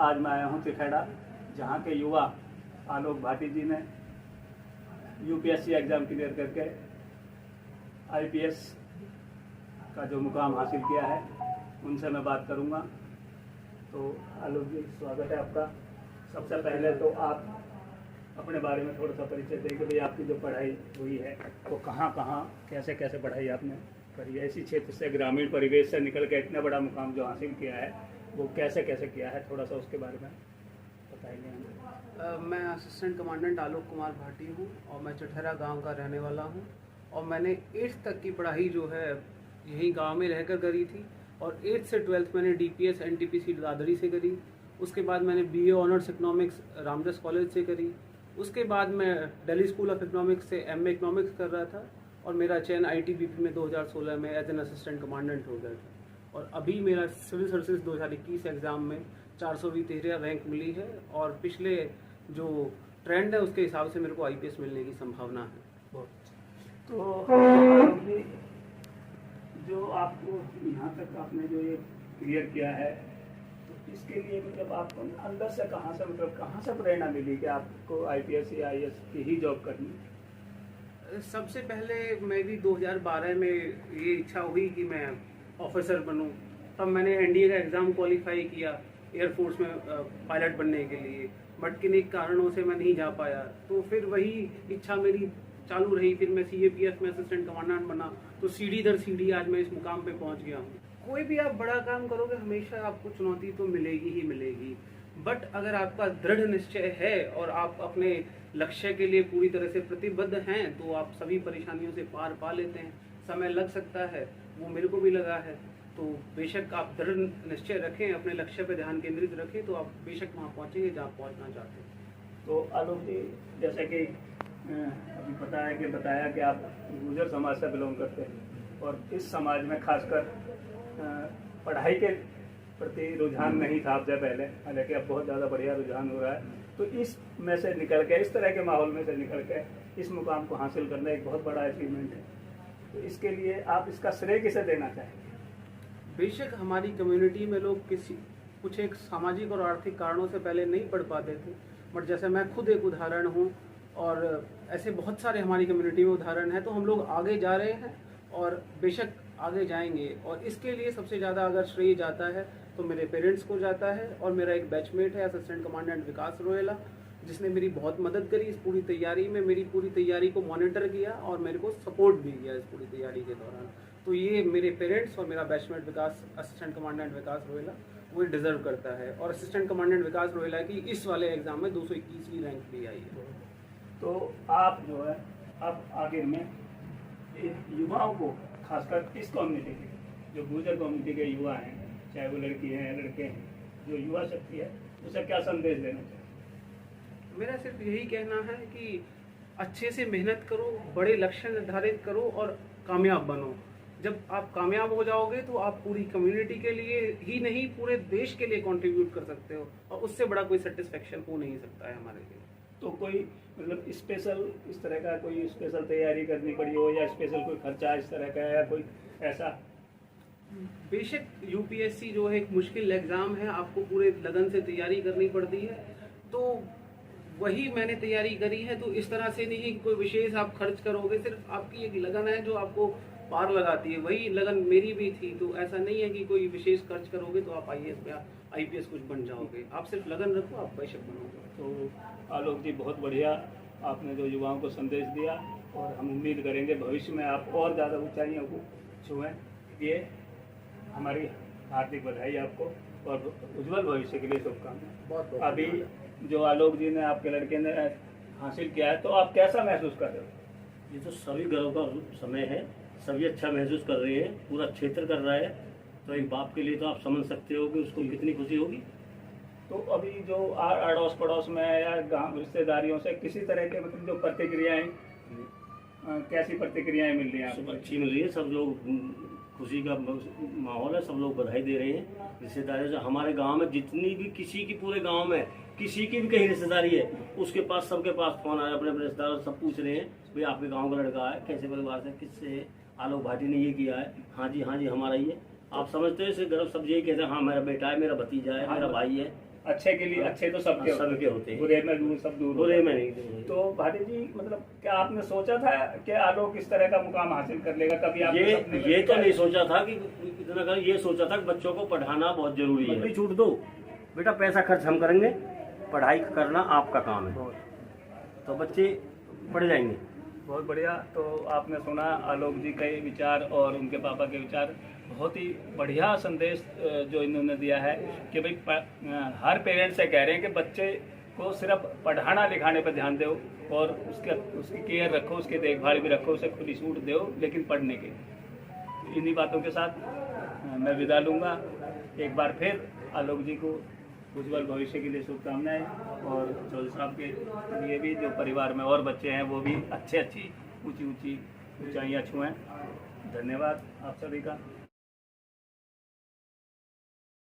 आज मैं आया हूँ तिखेड़ा, जहाँ के युवा आलोक भाटी जी ने यूपीएससी एग्ज़ाम क्लियर करके आईपीएस का जो मुकाम हासिल किया है, उनसे मैं बात करूँगा। तो आलोक जी, स्वागत है आपका। सबसे पहले तो आप अपने बारे में थोड़ा सा परिचय दें कि भाई आपकी जो पढ़ाई हुई है वो कहाँ कहाँ कैसे कैसे पढ़ाई आपने करी है, इसी क्षेत्र से ग्रामीण परिवेश से निकल के इतना बड़ा मुकाम जो हासिल किया है वो कैसे कैसे किया है, थोड़ा सा उसके बारे में बताएंगे हमें। मैं असिस्टेंट कमांडेंट आलोक कुमार भाटी हूँ और मैं चठहरा गांव का रहने वाला हूँ और मैंने 8th तक की पढ़ाई जो है यहीं गांव में रहकर करी थी और 8th से 12th मैंने डीपीएस एनटीपीसी दादरी से करी। उसके बाद मैंने BA honours economics Ramdas college से करी। उसके बाद मैं दिल्ली स्कूल ऑफ इकोनॉमिक्स से एमए इकोनॉमिक्स कर रहा था और मेरा चयन आईटीबीपी में 2016 में एज एन असिस्टेंट कमांडेंट हो गया था और अभी मेरा सिविल सर्विसेज 2021 एग्ज़ाम में 413 रैंक मिली है और पिछले जो ट्रेंड है उसके हिसाब से मेरे को आईपीएस मिलने की संभावना है। तो जो आपको यहाँ तक आपने जो ये क्लियर किया है, तो इसके लिए मतलब आपको अंदर से कहाँ से मतलब कहाँ से प्रेरणा मिली कि आपको आईपीएस या आईएएस की ही जॉब करनी? सबसे पहले मेरी 2012 में ये इच्छा हुई कि मैं ऑफिसर बनूं। तब मैंने एनडीए का एग्ज़ाम क्वालिफाई किया एयरफोर्स में पायलट बनने के लिए, बट किन्हीं कारणों से मैं नहीं जा पाया। तो फिर वही इच्छा मेरी चालू रही। फिर मैं सीएपीएफ में असिस्टेंट कमांडेंट बना, तो सीढ़ी दर सीढ़ी आज मैं इस मुकाम पे पहुंच गया हूँ। कोई भी आप बड़ा काम करोगे हमेशा आपको चुनौती तो मिलेगी ही मिलेगी, बट अगर आपका दृढ़ निश्चय है और आप अपने लक्ष्य के लिए पूरी तरह से प्रतिबद्ध हैं तो आप सभी परेशानियों से पार पा लेते हैं। समय लग सकता है, वो मेरे को भी लगा है, तो बेशक आप दृढ़ निश्चय रखें, अपने लक्ष्य पर ध्यान केंद्रित रखें तो आप बेशक वहाँ पहुँचेंगे जहाँ पहुँचना चाहते हैं। तो आलोक जी, जैसे कि अभी पता है कि बताया कि आप गुर्जर समाज से बिलोंग करते हैं और इस समाज में खासकर पढ़ाई के प्रति रुझान नहीं था आपसे पहले, हालांकि अब बहुत ज़्यादा बढ़िया रुझान हो रहा है। तो इस में से निकल के, इस तरह के माहौल में से निकल के इस मुकाम को हासिल करना एक बहुत बड़ा अचीवमेंट है। तो इसके लिए आप इसका श्रेय किसे देना चाहेंगे? बेशक हमारी कम्युनिटी में लोग कुछ एक सामाजिक और आर्थिक कारणों से पहले नहीं पढ़ पाते थे, बट जैसे मैं खुद एक उदाहरण हूँ और ऐसे बहुत सारे हमारी कम्युनिटी में उदाहरण है, तो हम लोग आगे जा रहे हैं और बेशक आगे जाएंगे। और इसके लिए सबसे ज़्यादा अगर श्रेय जाता है तो मेरे पेरेंट्स को जाता है और मेरा एक बैचमेट है असिस्टेंट कमांडेंट विकास रोहेला, जिसने मेरी बहुत मदद करी इस पूरी तैयारी में, मेरी पूरी तैयारी को मॉनिटर किया और मेरे को सपोर्ट भी किया इस पूरी तैयारी के दौरान। तो ये मेरे पेरेंट्स और मेरा बैचमेट विकास असिस्टेंट कमांडेंट विकास रोहेला वो डिज़र्व करता है। और असिस्टेंट कमांडेंट विकास रोहेला की इस वाले एग्ज़ाम में 221वीं रैंक भी आई है। तो आप जो है अब आगे में युवाओं को, खासकर इस कम्युनिटी के, जो गुर्जर कम्युनिटी के युवा हैं, चाहे वो लड़की हैं या लड़के हैं, जो युवा शक्ति है, उसे क्या संदेश देना चाहिए? मेरा सिर्फ यही कहना है कि अच्छे से मेहनत करो, बड़े लक्ष्य निर्धारित करो और कामयाब बनो। जब आप कामयाब हो जाओगे तो आप पूरी कम्युनिटी के लिए ही नहीं पूरे देश के लिए कंट्रीब्यूट कर सकते हो और उससे बड़ा कोई सेटिस्फेक्शन हो नहीं सकता है हमारे लिए। तो कोई मतलब स्पेशल इस तरह का कोई स्पेशल तैयारी करनी पड़ी हो या स्पेशल कोई खर्चा इस तरह का या कोई ऐसा? बेशक यूपीएससी जो है एक मुश्किल एग्ज़ाम है, आपको पूरे लगन से तैयारी करनी पड़ती है, तो वही मैंने तैयारी करी है। तो इस तरह से नहीं है कि कोई विशेष आप खर्च करोगे, सिर्फ आपकी एक लगन है जो आपको पार लगाती है, वही लगन मेरी भी थी। तो ऐसा नहीं है कि कोई विशेष खर्च करोगे तो आप आईपीएस कुछ बन जाओगे, आप सिर्फ लगन रखो, आप बेशक बनोगे। तो आलोक जी, बहुत बढ़िया आपने जो युवाओं को संदेश दिया और हम उम्मीद करेंगे भविष्य में आप और ज़्यादा ऊंचाइयों को छुएं। ये हमारी हार्दिक बधाई आपको और उज्जवल भविष्य के लिए शुभकामनाएं। बहुत अभी जो आलोक जी ने, आपके लड़के ने हासिल किया है, तो आप कैसा महसूस कर रहे हो? ये तो सभी गर्व का समय है, सभी अच्छा महसूस कर रहे हैं, पूरा क्षेत्र कर रहा है, तो एक बाप के लिए तो आप समझ सकते हो कि उसको कितनी खुशी होगी। तो अभी जो अड़ोस पड़ोस में या गाँव रिश्तेदारियों से किसी तरह के मतलब जो प्रतिक्रियाएं, कैसी प्रतिक्रियाएं मिल रही हैं सब आपको? अच्छी मिल रही है, सब लोग खुशी का माहौल है, सब लोग बधाई दे रहे हैं। रिश्तेदारी से हमारे गांव में जितनी भी, किसी की पूरे गांव में किसी की भी कहीं रिश्तेदारी है, उसके पास सबके पास फोन आया, अपने अपने रिश्तेदार सब पूछ रहे हैं भाई आपके गांव का लड़का है, कैसे परिवार से, किससे, आलोक भाटी ने ये किया है, हाँ जी हमारा ही है। आप समझते हो इसे गर्व, सब यही कहते हैं हाँ मेरा बेटा है, मेरा भतीजा है, मेरा भाई है, अच्छे के लिए अच्छे तो सबके होते हैं, बुरे में दूर सब दूर बुरे होते में हैं। नहीं। तो भाटी जी मतलब क्या आपने सोचा था कि आलोक इस तरह का मुकाम हासिल कर लेगा? कभी आपने सपने में ये तो देखा? नहीं सोचा था कि इतना कर, ये सोचा था कि बच्चों को पढ़ाना बहुत जरूरी है। बड़ी छूट दो बेटा, पैसा खर्च हम करेंगे, पढ़ाई करना आपका काम है, तो बच्चे पढ़ जाएंगे। बहुत बढ़िया। तो आपने सुना आलोक जी के विचार और उनके पापा के विचार, बहुत ही बढ़िया संदेश जो इन्होंने दिया है कि भाई हर पेरेंट्स से कह रहे हैं कि बच्चे को सिर्फ पढ़ाना लिखाने पर ध्यान दो और उसकी केयर रखो, उसकी देखभाल भी रखो, उसे खुली छूट दो, लेकिन पढ़ने के। इन्हीं बातों के साथ मैं विदा लूँगा। एक बार फिर आलोक जी को उज्जवल भविष्य के लिए शुभकामनाएं, और चौधरी साहब के लिए भी जो परिवार में और बच्चे हैं वो भी अच्छी ऊंची ऊंचाइयाँ छुएं। धन्यवाद आप सभी का।